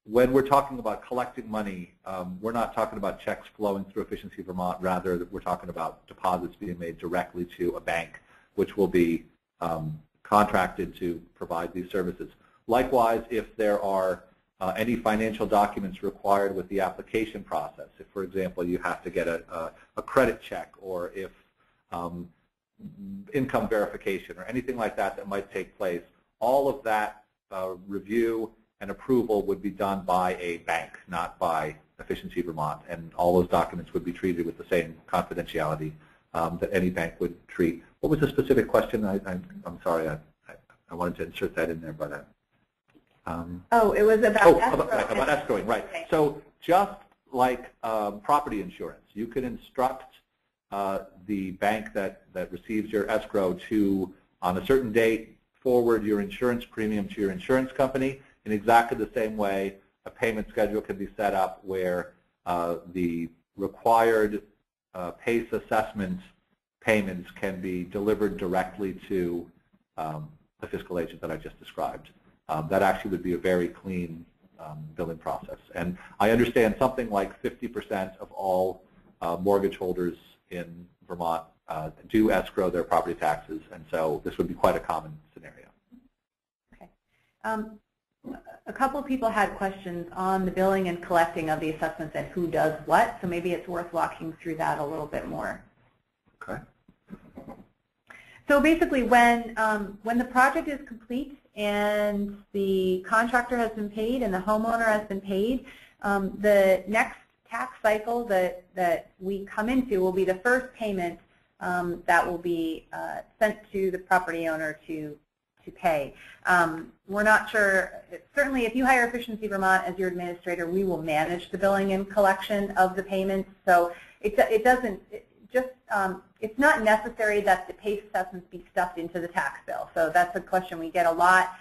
when we're talking about collecting money, we're not talking about checks flowing through Efficiency Vermont. Rather, we're talking about deposits being made directly to a bank, which will be contracted to provide these services. Likewise, if there are any financial documents required with the application process, if, for example, you have to get a credit check, or if income verification or anything like that that might take place, all of that review and approval would be done by a bank, not by Efficiency Vermont, and all those documents would be treated with the same confidentiality that any bank would treat. What was the specific question? I'm sorry, I wanted to insert that in there, but it was about escrowing. About escrowing, right. Okay. So just like property insurance, you can instruct the bank that receives your escrow to, on a certain date, forward your insurance premium to your insurance company. In exactly the same way, a payment schedule can be set up where the required PACE assessment payments can be delivered directly to the fiscal agent that I just described. That actually would be a very clean billing process. And I understand something like 50% of all mortgage holders in Vermont do escrow their property taxes, and so this would be quite a common scenario. Okay. A couple of people had questions on the billing and collecting of the assessments and who does what, so maybe it's worth walking through that a little bit more. Okay. So basically, when the project is complete and the contractor has been paid and the homeowner has been paid, the next tax cycle that we come into will be the first payment that will be sent to the property owner to pay. We're not sure, certainly if you hire Efficiency Vermont as your administrator, we will manage the billing and collection of the payments. So it's not necessary that the PACE assessments be stuffed into the tax bill. So that's a question we get a lot.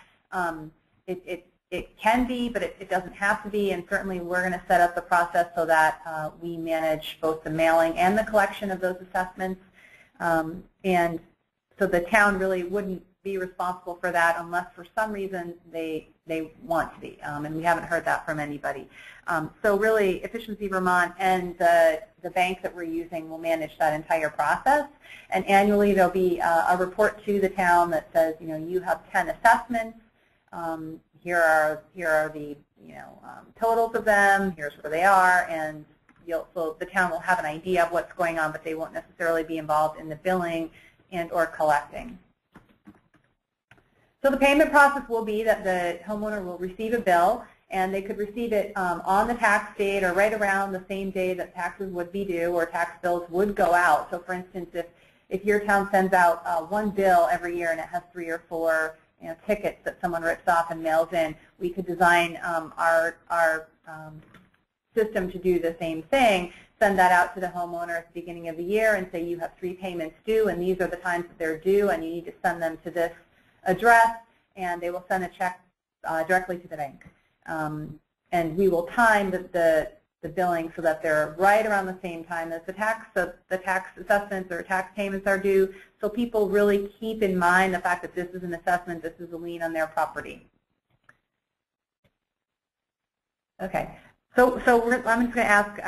It can be, but it doesn't have to be, and certainly we're going to set up the process so that we manage both the mailing and the collection of those assessments. And so the town really wouldn't be responsible for that unless for some reason they want to be, and we haven't heard that from anybody. So really, Efficiency Vermont and the bank that we're using will manage that entire process, and annually there'll be a report to the town that says, you have 10 assessments, here are the totals of them, here's where they are, and so the town will have an idea of what's going on, but they won't necessarily be involved in the billing and or collecting. So the payment process will be that the homeowner will receive a bill, and they could receive it on the tax date or right around the same day that taxes would be due or tax bills would go out. So for instance, if your town sends out one bill every year and it has 3 or 4 tickets that someone rips off and mails in, we could design our system to do the same thing, send that out to the homeowner at the beginning of the year and say you have 3 payments due and these are the times that they're due and you need to send them to this address, and they will send a check directly to the bank. And we will time the billing so that they're right around the same time as the tax assessments or tax payments are due, so people really keep in mind the fact that this is an assessment, this is a lien on their property. Okay, so I'm just going to ask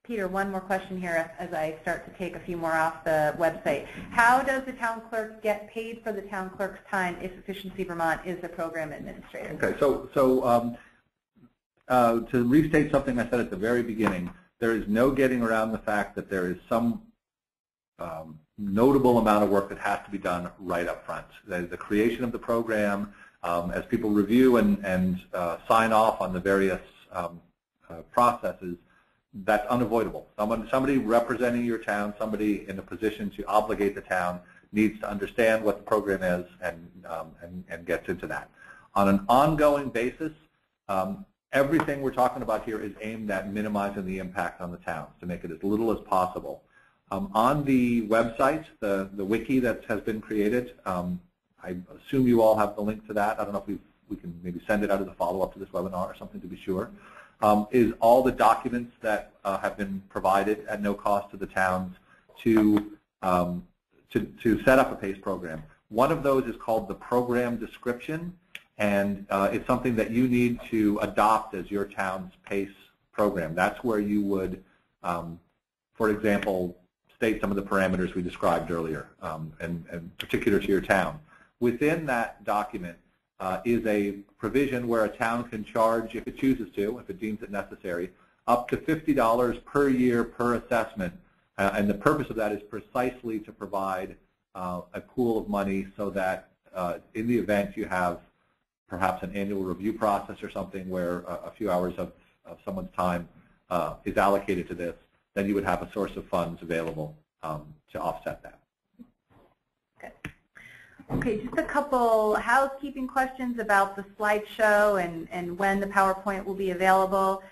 Peter, one more question here as I start to take a few more off the website. How does the town clerk get paid for the town clerk's time if Efficiency Vermont is the program administrator? Okay, so to restate something I said at the very beginning, there is no getting around the fact that there is some notable amount of work that has to be done right up front. The creation of the program, as people review and sign off on the various processes, that's unavoidable. Somebody representing your town, somebody in a position to obligate the town, needs to understand what the program is and gets into that. On an ongoing basis, everything we're talking about here is aimed at minimizing the impact on the towns to make it as little as possible. On the website, the wiki that has been created, I assume you all have the link to that. I don't know if we can maybe send it out as a follow-up to this webinar or something to be sure. Is all the documents that have been provided at no cost to the towns to set up a PACE program. One of those is called the program description, and it's something that you need to adopt as your town's PACE program. That's where you would, for example, state some of the parameters we described earlier, and particular to your town. Within that document is a provision where a town can charge, if it chooses to, if it deems it necessary, up to $50 per year per assessment. And the purpose of that is precisely to provide a pool of money so that in the event you have perhaps an annual review process or something where a few hours of someone's time is allocated to this, then you would have a source of funds available to offset that. Good. Okay, just a couple housekeeping questions about the slideshow and when the PowerPoint will be available.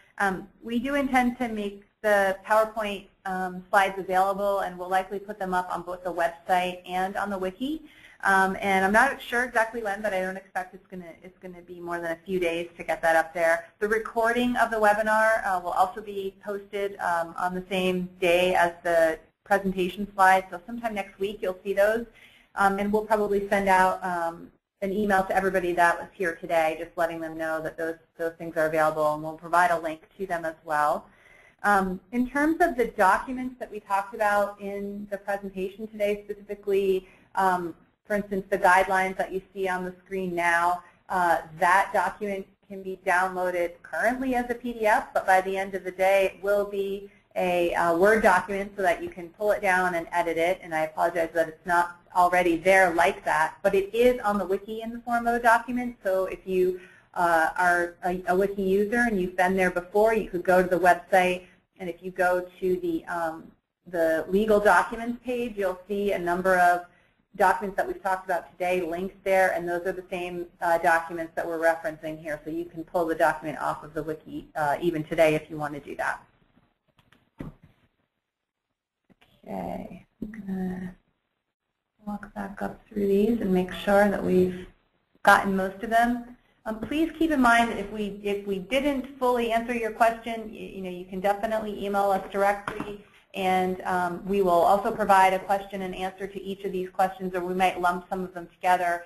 We do intend to make the PowerPoint slides available, and we'll likely put them up on both the website and on the wiki. And I'm not sure exactly when, but I don't expect it's going to be more than a few days to get that up there. The recording of the webinar will also be posted on the same day as the presentation slides, so sometime next week you'll see those. And we'll probably send out an email to everybody that was here today, just letting them know that those things are available, and we'll provide a link to them as well. In terms of the documents that we talked about in the presentation today, specifically, for instance, the guidelines that you see on the screen now, that document can be downloaded currently as a PDF, but by the end of the day it will be a Word document so that you can pull it down and edit it. And I apologize that it's not already there like that, but it is on the wiki in the form of a document. So if you are a wiki user and you've been there before, you could go to the website, and if you go to the legal documents page, you'll see a number of documents that we've talked about today linked there, and those are the same documents that we're referencing here. So you can pull the document off of the wiki even today if you want to do that. Okay, I'm going to walk back up through these and make sure that we've gotten most of them. Please keep in mind that if we didn't fully answer your question, you can definitely email us directly, and we will also provide a question and answer to each of these questions, or we might lump some of them together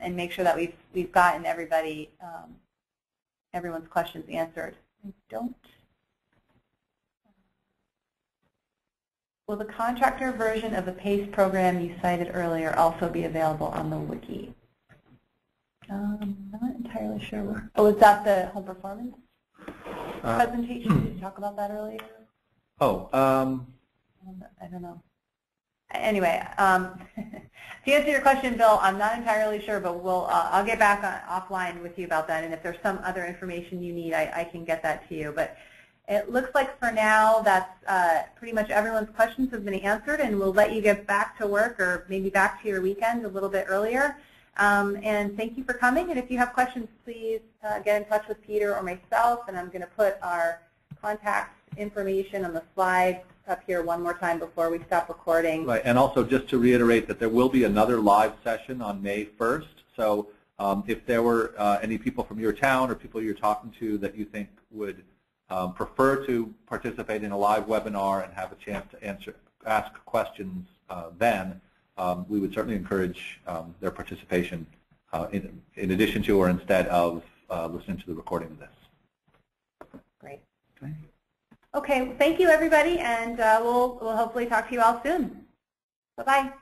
and make sure that we've gotten everyone's questions answered. Will the contractor version of the PACE program you cited earlier also be available on the wiki? I'm not entirely sure. Oh, is that the home performance presentation? Did you talk about that earlier? Oh, I don't know. Anyway, to answer your question, Bill, I'm not entirely sure, but I'll get back offline with you about that. And if there's some other information you need, I can get that to you. But it looks like for now that's pretty much everyone's questions have been answered, and we'll let you get back to work or maybe back to your weekend a little bit earlier. And thank you for coming. And if you have questions, please get in touch with Peter or myself. And I'm going to put our contact information on the slide up here one more time before we stop recording. Right, and also just to reiterate that there will be another live session on May 1st. So if there were any people from your town or people you're talking to that you think would prefer to participate in a live webinar and have a chance to ask questions then, we would certainly encourage their participation in addition to or instead of listening to the recording of this. Great. Okay. Okay, well, thank you everybody, and we'll hopefully talk to you all soon. Bye-bye.